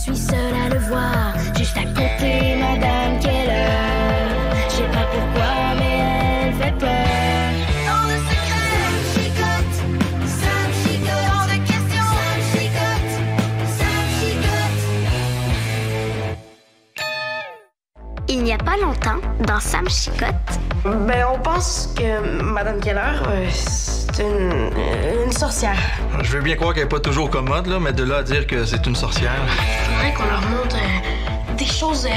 suis seule à le voir, juste à côté, Madame Keller. Je sais pas pourquoi, mais elle fait peur. Tant de secrets, ça me chicote, tant de questions, ça me chicote. Il n'y a pas longtemps, dans Sam Chicotte. Ben, on pense que Madame Keller, c'est une sorcière. Je veux bien croire qu'elle n'est pas toujours commode, là, mais de là à dire que c'est une sorcière. Il faudrait qu'on leur montre des choses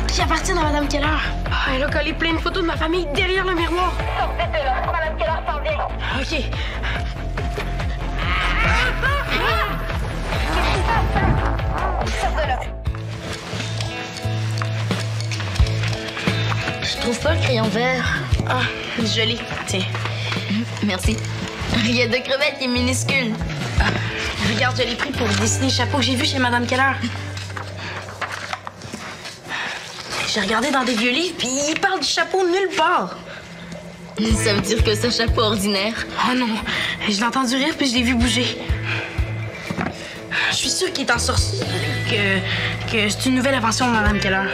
qui appartiennent à Madame Keller. Ah, elle a collé plein de photos de ma famille derrière le miroir. Sortez de là, Madame Keller s'en vient. OK. Sors de là. Je trouve pas le crayon vert. Ah, joli. Tiens. Merci. Il y a de crevettes qui est minuscule. Regarde, je l'ai pris pour dessiner le chapeau que j'ai vu chez Madame Keller. J'ai regardé dans des vieux livres, puis il parle du chapeau nulle part. Ça veut dire que c'est un chapeau ordinaire. Oh non, je l'ai entendu rire, puis je l'ai vu bouger. Je suis sûre qu'il est en sorcier, que c'est une nouvelle invention de Madame Keller.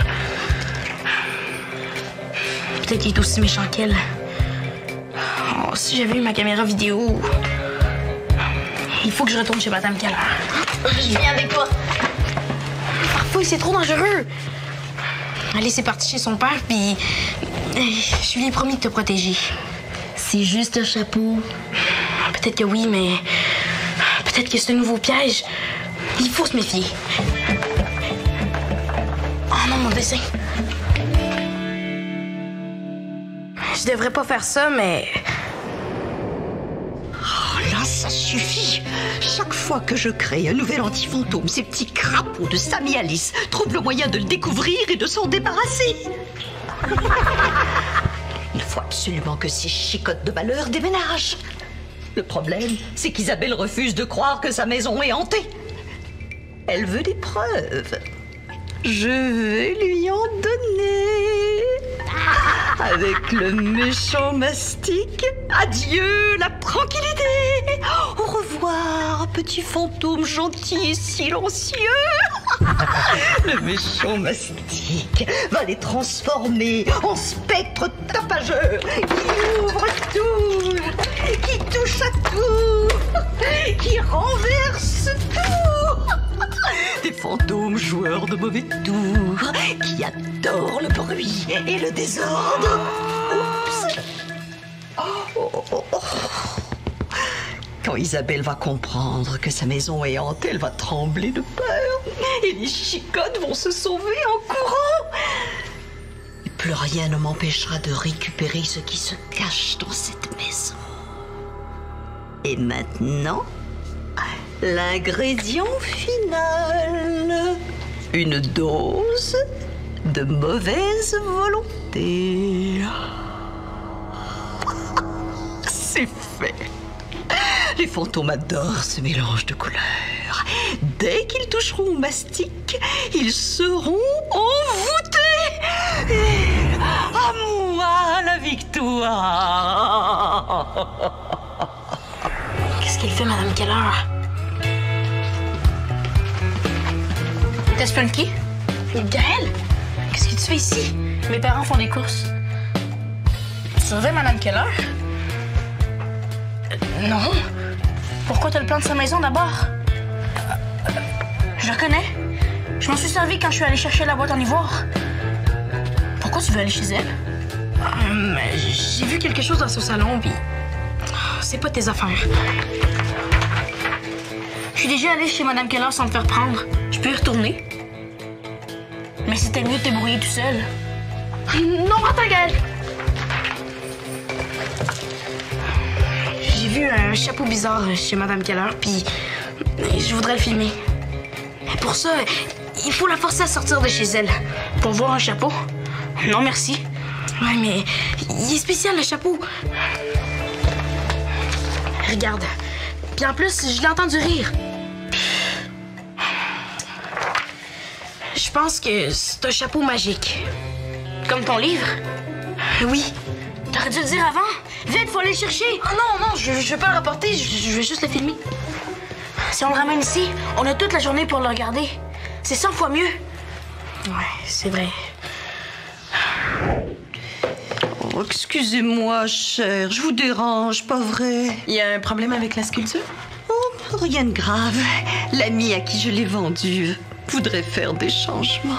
Peut-être qu'il est aussi méchant qu'elle. Oh, si j'avais eu ma caméra vidéo... Il faut que je retourne chez Madame Keller. Je viens avec toi. Parfois, c'est trop dangereux. Allez, c'est parti chez son père, puis... Je lui ai promis de te protéger. C'est juste un chapeau. Peut-être que oui, mais... Peut-être que c'est un nouveau piège. Il faut se méfier. Oh non, mon dessin. Je devrais pas faire ça, mais... Oh là, ça suffit. Chaque fois que je crée un nouvel anti-fantôme, ces petits crapauds de Sam et Alice trouvent le moyen de le découvrir et de s'en débarrasser. Il faut absolument que ces chicottes de malheur déménagent. Le problème, c'est qu'Isabelle refuse de croire que sa maison est hantée. Elle veut des preuves. Je vais lui en donner. Avec le méchant mastic, adieu la tranquillité. Au revoir, petit fantôme gentil et silencieux. Le méchant mastic va les transformer en spectres tapageurs qui ouvrent tout, qui touchent à tout, qui renversent tout. Des fantômes joueurs de mauvais tours qui adorent le bruit et le désordre. Oups. Oh. Quand Isabelle va comprendre que sa maison est hantée, elle va trembler de peur. Et les chicottes vont se sauver en courant. Et plus rien ne m'empêchera de récupérer ce qui se cache dans cette maison. Et maintenant, l'ingrédient final. Une dose de mauvaise volonté. C'est fait. Les fantômes adorent ce mélange de couleurs. Dès qu'ils toucheront au mastic, ils seront envoûtés. Et à moi la victoire. Qu'est-ce qu'elle fait, Madame Keller? T'espionnes qui? Gaël? Qu'est-ce que tu fais ici? Mes parents font des courses. Tu surveilles Madame Keller? Non. Pourquoi t'as le plan de sa maison d'abord? Je la connais. Je m'en suis servi quand je suis allée chercher la boîte en ivoire. Pourquoi tu veux aller chez elle? J'ai vu quelque chose dans son salon, puis... C'est pas tes affaires. Je suis déjà allée chez Madame Keller sans me faire prendre. Je peux y retourner. Mais c'était mieux de te débrouiller tout seul. Non, va ta gueule! J'ai vu un chapeau bizarre chez Madame Keller, puis je voudrais le filmer. Mais pour ça, il faut la forcer à sortir de chez elle. Pour voir un chapeau? Non, merci. Ouais, mais il est spécial, le chapeau. Regarde. Puis en plus, je l'ai entendu rire. Je pense que c'est un chapeau magique. Comme ton livre? Oui. T'aurais dû le dire avant. Vite, faut aller le chercher. Oh non, je veux pas le rapporter, je veux juste le filmer. Si on le ramène ici, on a toute la journée pour le regarder. C'est 100 fois mieux. Ouais, c'est vrai. Oh, excusez-moi, chère, je vous dérange, pas vrai? Il y a un problème avec la sculpture? Oh, rien de grave. L'ami à qui je l'ai vendue voudrait faire des changements.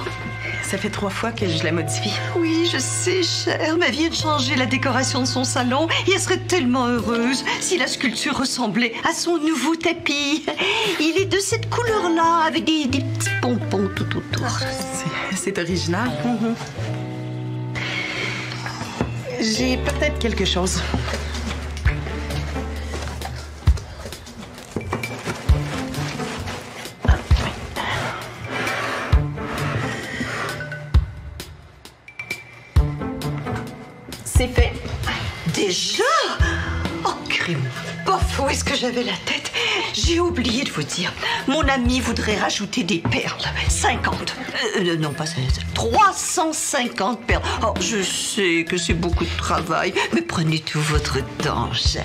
Ça fait 3 fois que je la modifie. Oui, je sais, chère, mais elle vient de changer la décoration de son salon et elle serait tellement heureuse si la sculpture ressemblait à son nouveau tapis. Il est de cette couleur-là, avec des petits pompons tout autour. C'est original. J'ai peut-être quelque chose. C'est fait. Déjà? Oh, crime bof, où est-ce que j'avais la tête? J'ai oublié de vous dire. Mon ami voudrait rajouter des perles. 50. Non, pas 16. 350 perles. Oh, je sais que c'est beaucoup de travail, mais prenez tout votre temps, chère.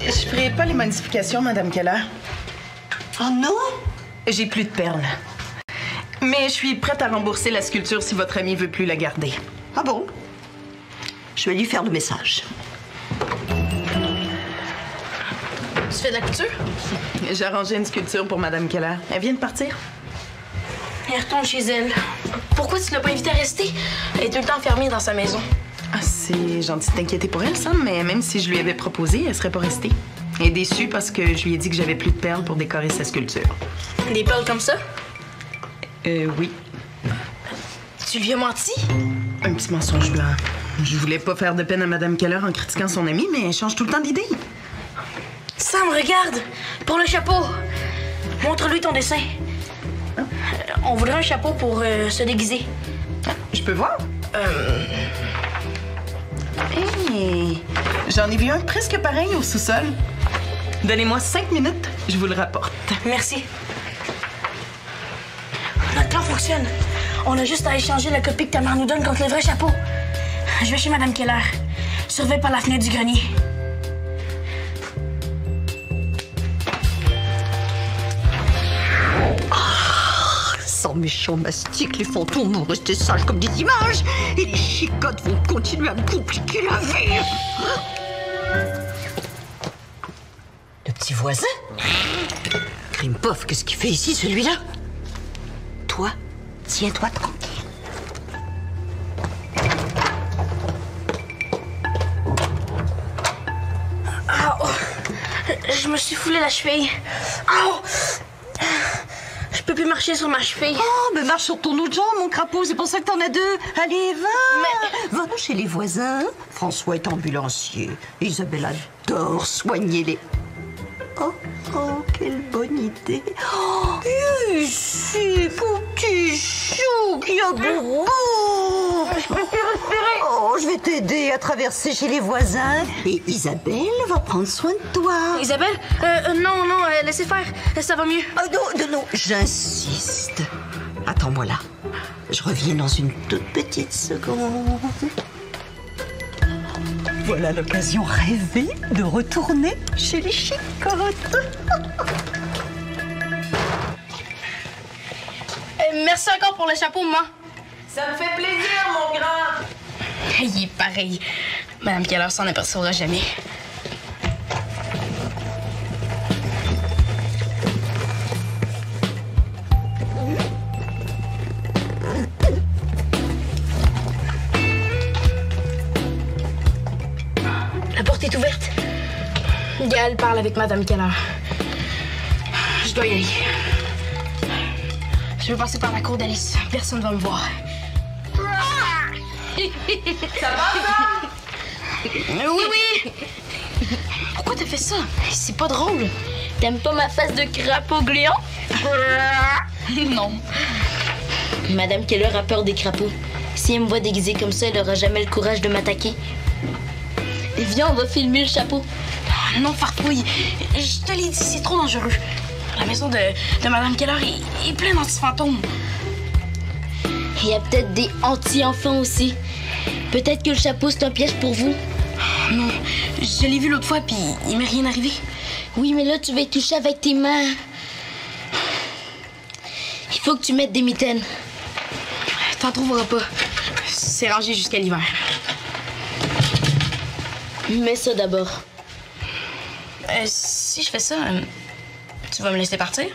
Je ferai pas les modifications, Madame Keller. Oh non? J'ai plus de perles. Mais je suis prête à rembourser la sculpture si votre ami veut plus la garder. Ah bon? Je vais lui faire le message. Tu fais de la couture? J'ai arrangé une sculpture pour Madame Keller. Elle vient de partir. Elle retourne chez elle. Pourquoi tu l'as pas invitée à rester? Elle est tout le temps enfermée dans sa maison. Ah, c'est gentil de t'inquiéter pour elle, Sam, mais même si je lui avais proposé, elle serait pas restée. Elle est déçue parce que je lui ai dit que j'avais plus de perles pour décorer sa sculpture. Des perles comme ça? Oui. Tu lui as menti? Un petit mensonge blanc. Je voulais pas faire de peine à Madame Keller en critiquant son amie, mais elle change tout le temps d'idée. Sam, regarde! Pour le chapeau! Montre-lui ton dessin. On voudrait un chapeau pour se déguiser. Je peux voir? Hey, j'en ai vu un presque pareil au sous-sol. Donnez-moi 5 minutes, je vous le rapporte. Merci. Notre plan fonctionne. On a juste à échanger la copie que ta mère nous donne contre le vrai chapeau. Je vais chez Madame Keller. Surveille par la fenêtre du grenier. Sans méchant mastic, les fantômes vont rester sages comme des images et les chicottes vont continuer à me compliquer la vie. Le petit voisin? Crime pof, qu'est-ce qu'il fait ici, celui-là? Toi, tiens-toi tranquille. Je me suis foulé la cheville. Au! Je peux plus marcher sur ma cheville. Oh, mais marche sur ton autre jambe, mon crapaud, c'est pour ça que t'en as deux. Allez, va! Va chez les voisins. François est ambulancier. Isabelle adore soigner les... Oh, quelle bonne idée. Oh, ici, petit chou qui a beau. Oh, je vais t'aider à traverser chez les voisins. Et Isabelle va prendre soin de toi. Isabelle? Non, laissez faire. Ça va mieux. Non, j'insiste. Attends-moi là. Je reviens dans une toute petite seconde. Voilà l'occasion rêvée de retourner chez les chicottes. Merci encore pour le chapeau, maman. Ça me fait plaisir, mon grand. Il est pareil. Madame Keller s'en apercevra jamais. La porte est ouverte. Gaël parle avec Madame Keller. Je dois y aller. Je vais passer par la cour d'Alice. Personne ne va me voir. Ça va, Oui. Pourquoi t'as fait ça? C'est pas drôle. T'aimes pas ma face de crapaud gluant? Non. Madame Keller a peur des crapauds. Si elle me voit déguisée comme ça, elle aura jamais le courage de m'attaquer. Viens, on va filmer le chapeau. Non, farfouille. Je te l'ai dit, c'est trop dangereux. La maison de Madame Keller est pleine d'anti-fantômes. Il y a peut-être des anti-enfants aussi. Peut-être que le chapeau, c'est un piège pour vous. Non, je l'ai vu l'autre fois, puis il m'est rien arrivé. Oui, mais là, tu vas y toucher avec tes mains. faut que tu mettes des mitaines. T'en trouveras pas. C'est rangé jusqu'à l'hiver. Mets ça d'abord. Si je fais ça, tu vas me laisser partir?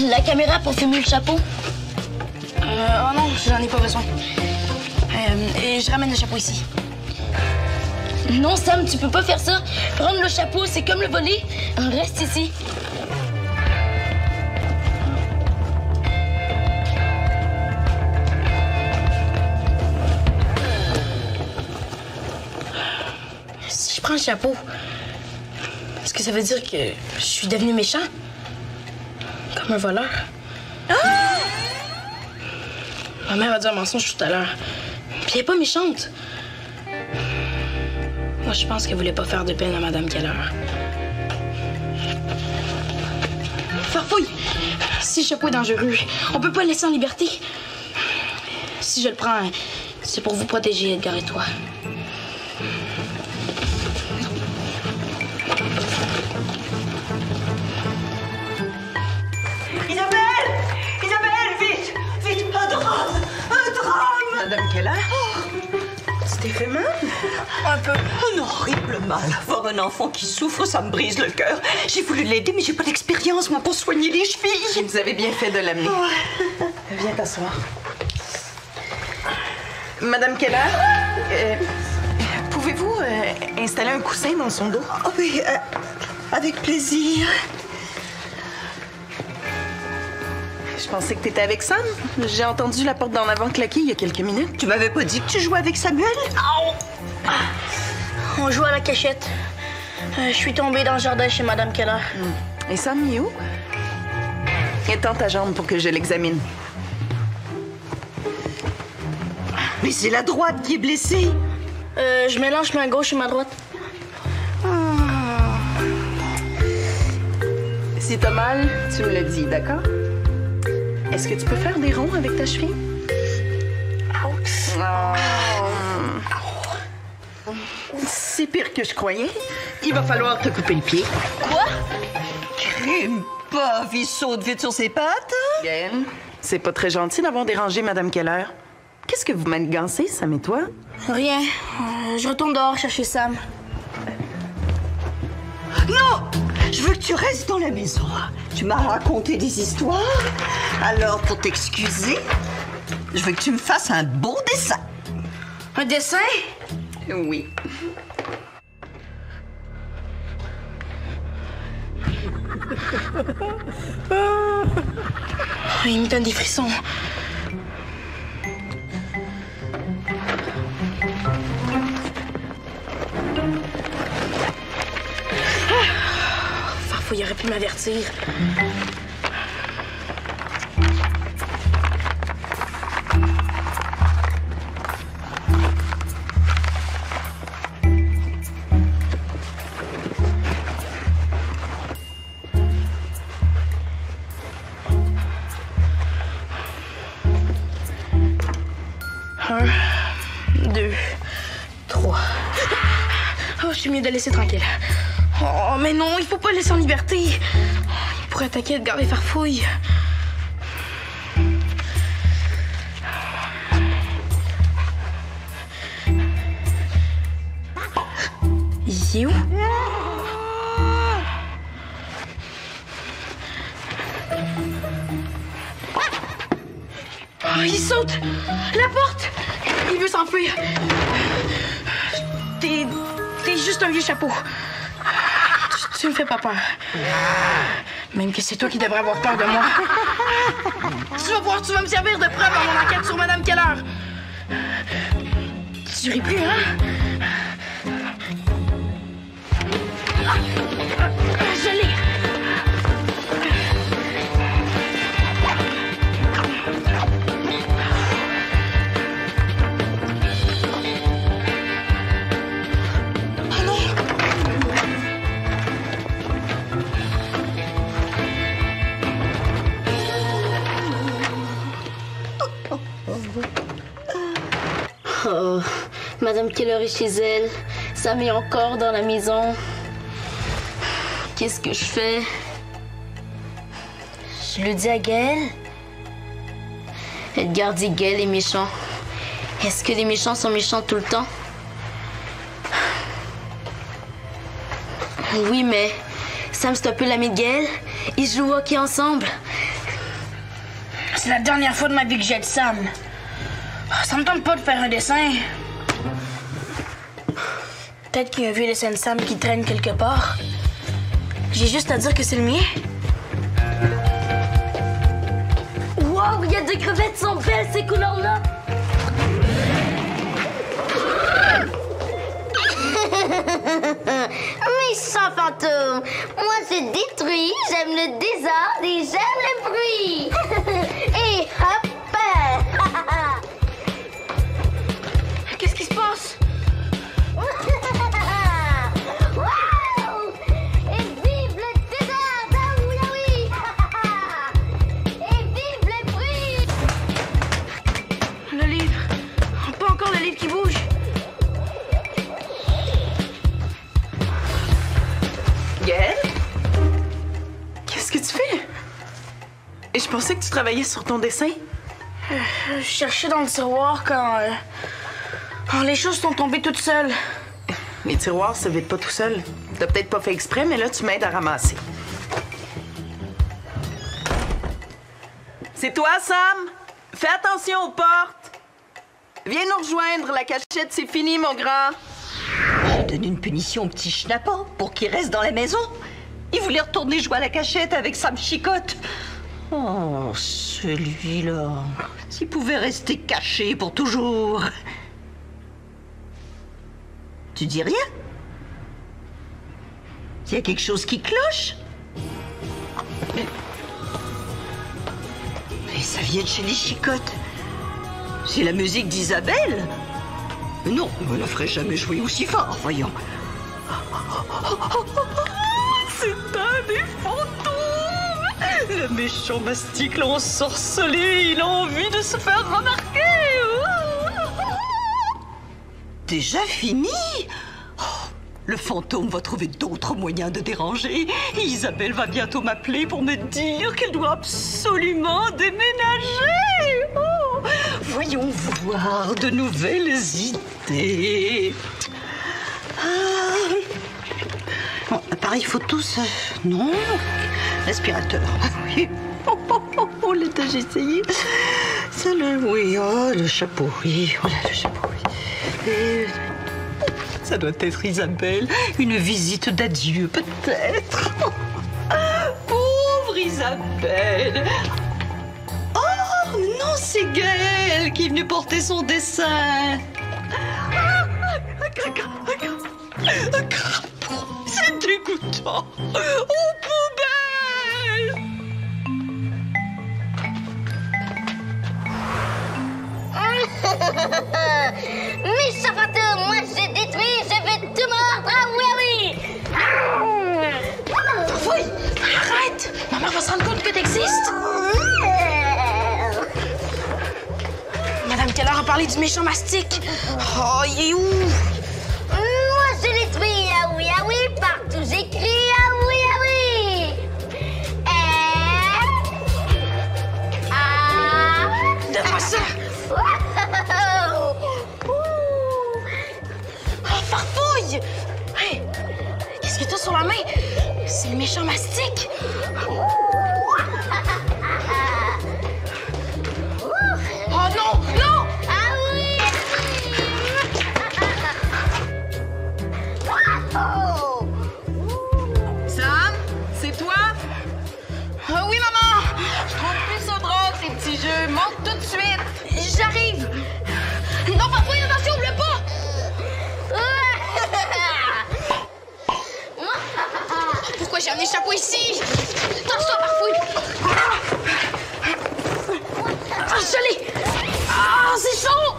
La caméra pour filmer le chapeau. Oh non, j'en ai pas besoin. Et je ramène le chapeau ici. Non, Sam, tu peux pas faire ça. Prendre le chapeau, c'est comme le voler. Reste ici. Si je prends le chapeau, est-ce que ça veut dire que je suis devenu méchant? Comme un voleur? Ma mère a dit un mensonge tout à l'heure. Puis elle est pas méchante. Moi, je pense qu'elle voulait pas faire de peine à Madame Keller. Farfouille! Si le chapeau est dangereux, on peut pas le laisser en liberté. Si je le prends, c'est pour vous protéger, Edgar et toi. Madame Keller? Tu t'es fait mal? Un peu. Un horrible mal. Voir un enfant qui souffre, ça me brise le cœur. J'ai voulu l'aider, mais j'ai pas d'expérience, moi, pour soigner les chevilles. Vous avez bien fait de l'amener. Viens t'asseoir. Madame Keller, pouvez-vous installer un coussin dans son dos? Oh oui, avec plaisir. Je pensais que t'étais avec Sam. J'ai entendu la porte d'en avant claquer il y a quelques minutes. Tu m'avais pas dit que tu jouais avec Samuel? On joue à la cachette. Je suis tombée dans le jardin chez Madame Keller. Et Sam, il est où? Étends ta jambe pour que je l'examine. Mais c'est la droite qui est blessée. Je mélange ma gauche et ma droite. Si t'as mal, tu me le dis, d'accord? Est-ce que tu peux faire des ronds avec ta cheville? C'est pire que je croyais. Il va falloir te couper le pied. Quoi? Crime pas, il saute vite sur ses pattes. Gaëlle, c'est pas très gentil d'avoir dérangé Madame Keller. Qu'est-ce que vous manigancez, Sam et toi? Rien. Je retourne dehors chercher Sam. Non! Je veux que tu restes dans la maison. Tu m'as raconté des histoires. Alors, pour t'excuser, je veux que tu me fasses un beau dessin. Un dessin? Oui. Il me donne des frissons. Farfouille aurait pu m'avertir. Un, deux, trois. Oh, je suis mieux de laisser tranquille. Oh, mais non, il faut pas le laisser en liberté. Il pourrait attaquer Edgar et Farfouille. Il est où? Oh, il saute! La porte! Il veut s'enfuir. T'es juste un vieux chapeau. Tu me fais pas peur. Même que c'est toi qui devrais avoir peur de moi. Tu vas me servir de preuve dans mon enquête sur Madame Keller. Tu ris plus, hein? Je l'ai. Oh, Madame Keller est chez elle. Sam est encore dans la maison. Qu'est-ce que je fais? Je le dis à Gaël? Edgar dit Gaël est méchant. Est-ce que les méchants sont méchants tout le temps? Oui, mais Sam, c'est un peu l'ami de Gaël. Ils jouent au hockey ensemble. C'est la dernière fois de ma vie que j'aide Sam. Ça me tente pas de faire un dessin. Peut-être qu'il y a un vieux dessin de Sam qui traîne quelque part. J'ai juste à dire que c'est le mien. Wow, il y a deux crevettes, sont belles ces couleurs-là. Méchant fantôme! Moi, je détruis, j'aime le désordre et j'aime le bruit! Et hop! Qu'est-ce qui se passe? Wow! Et vive le désordre! Ah oui, ah oui! Et vive le bruit! Le livre. Pas encore le livre qui bouge. Gaël? Qu'est-ce que tu fais? Et je pensais que tu travaillais sur ton dessin. Je cherchais dans le tiroir quand les choses sont tombées toutes seules. Les tiroirs se vident pas tout seuls. T'as peut-être pas fait exprès, mais là, tu m'aides à ramasser. C'est toi, Sam? Fais attention aux portes. Viens nous rejoindre, la cachette, c'est fini, mon grand. Je donne une punition au petit schnappant pour qu'il reste dans la maison. Il voulait retourner jouer à la cachette avec Sam Chicotte. Oh, celui-là. S'il pouvait rester caché pour toujours. Tu dis rien? Il y a quelque chose qui cloche? Mais ça vient de chez les Chicottes. C'est la musique d'Isabelle. Mais non, on ne la ferait jamais jouer aussi fort, voyons. C'est un des fantômes! Le méchant mastic l'a ensorcelé, il a envie de se faire remarquer! Déjà fini? Oh, le fantôme va trouver d'autres moyens de déranger. Isabelle va bientôt m'appeler pour me dire qu'elle doit absolument déménager. Oh, voyons voir de nouvelles idées. Bon, appareil photo, ça... Non. Respirateur. Oui. Oh, l'état, j'ai essayé. Ça, oui. Oh, le chapeau, oui. Voilà, le chapeau, oui. Et... ça doit être Isabelle. Une visite d'adieu, peut-être. Pauvre Isabelle. Oh, non, c'est Gaël qui est venu porter son dessin. Un crapaud. C'est dégoûtant. Aux poubelles. Méchant fantôme, moi je détruis, je vais tout mordre! Ah oui, ah oui! Oui! Arrête! Maman va se rendre compte que t'existes! Madame Keller a parlé du méchant mastic! Oh, il est où? Moi je détruis, ah oui, partout j'écris, ah oui, ah oui! Donne-moi ça! Oh, farfouille! Hey! Qu'est-ce que t'as sur la main? C'est le méchant mastic! Oh non! Non! Ah oui! Sam, c'est toi? Oui, maman! Je trouve plus ça drôle, ces petits jeux. Monte tout de suite. J'arrive! Non, farfouille, attention, oublie pas! Pourquoi j'ai amené le chapeau ici? Torse-toi, farfouille! Ah, je l'ai! Ah, c'est chaud!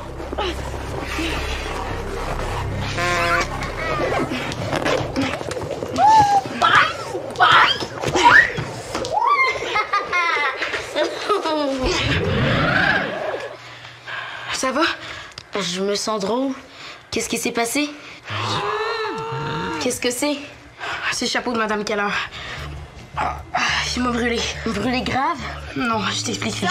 Ça va? Je me sens drôle. Qu'est-ce qui s'est passé? Qu'est-ce que c'est? C'est le chapeau de Madame Keller. Il m'a brûlé. Brûlé grave? Non, je t'explique.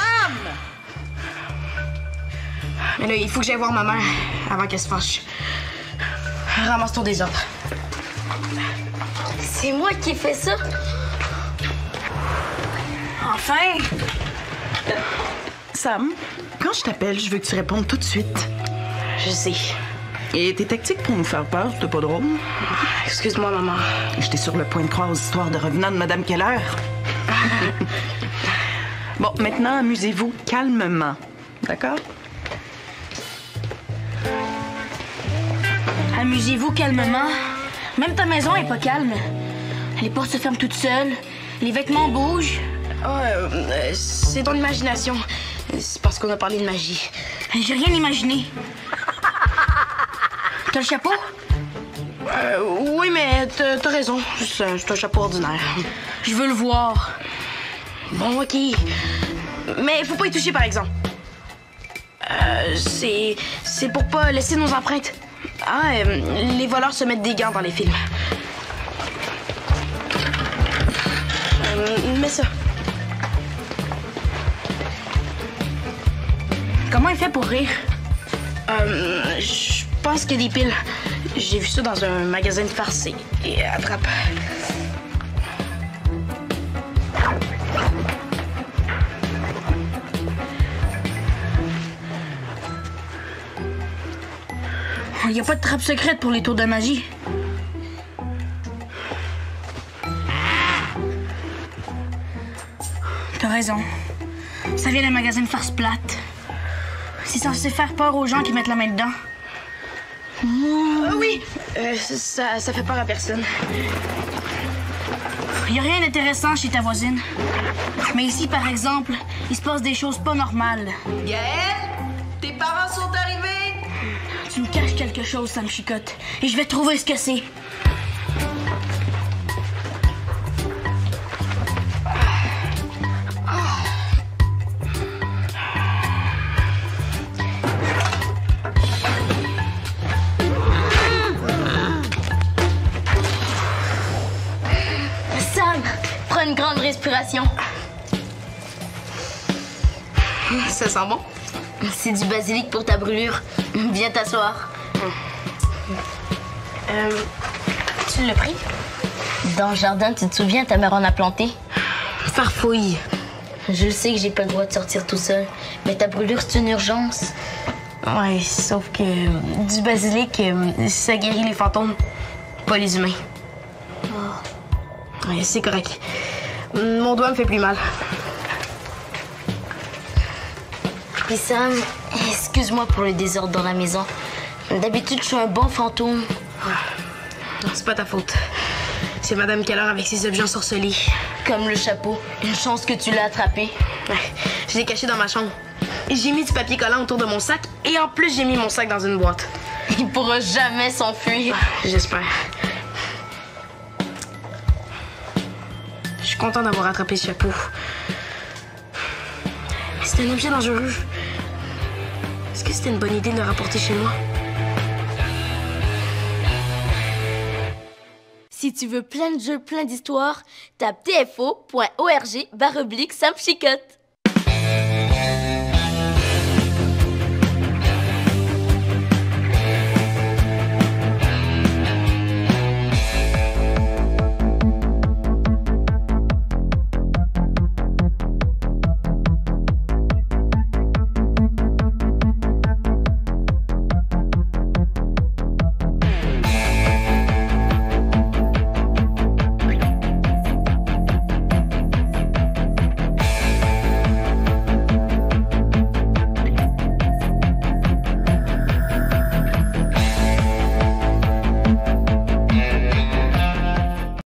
Mais là, il faut que j'aille voir ma mère avant qu'elle se fâche. Ramasse ton désordre. C'est moi qui ai fait ça? Enfin! Sam, quand je t'appelle, je veux que tu répondes tout de suite. Je sais. Et tes tactiques pour nous faire peur, c'était pas drôle. Excuse-moi, maman. J'étais sur le point de croire aux histoires de revenants de Madame Keller. Bon, maintenant, amusez-vous calmement. D'accord? Amusez-vous calmement. Même ta maison est pas calme. Les portes se ferment toutes seules. Les vêtements bougent. C'est ton imagination. C'est parce qu'on a parlé de magie. J'ai rien imaginé. T'as le chapeau? Oui, mais t'as raison. C'est un chapeau ordinaire. Je veux le voir. Bon, OK. Mais faut pas y toucher, par exemple. C'est pour pas laisser nos empreintes. Les voleurs se mettent des gants dans les films. Mets ça. Comment il fait pour rire? Je pense qu'il y a des piles. J'ai vu ça dans un magasin de farce et attrape. Il n'y a pas de trappe secrète pour les tours de magie. T'as raison. Ça vient d'un magasin de farce plate. C'est censé faire peur aux gens qui mettent la main dedans. Oui, ça fait peur à personne. Il n'y a rien d'intéressant chez ta voisine. Mais ici, par exemple, il se passe des choses pas normales. Gaëlle, tes parents sont arrivés? Tu me caches quelque chose, Sam Chicotte, et je vais trouver ce que c'est. Sam, prends une grande respiration. Ça sent bon? C'est du basilic pour ta brûlure. Viens t'asseoir. Tu l'as pris? Dans le jardin, tu te souviens, ta mère en a planté? Farfouille. Je sais que j'ai pas le droit de sortir tout seul, mais ta brûlure, c'est une urgence. Ouais, sauf que du basilic, ça guérit les fantômes, pas les humains. Ouais, c'est correct. Mon doigt me fait plus mal. Puis Sam, excuse-moi pour le désordre dans la maison. D'habitude, je suis un bon fantôme. Non, c'est pas ta faute. C'est Madame Keller avec ses objets ensorcelés. Comme le chapeau. Une chance que tu l'as attrapé. Ouais, je l'ai caché dans ma chambre. J'ai mis du papier collant autour de mon sac et en plus, j'ai mis mon sac dans une boîte. Il pourra jamais s'enfuir. J'espère. Je suis content d'avoir attrapé ce chapeau. Mais c'est un objet dangereux. Est-ce que c'était une bonne idée de le rapporter chez moi? Si tu veux plein de jeux, plein d'histoires, tape tfo.org/Sam Chicotte.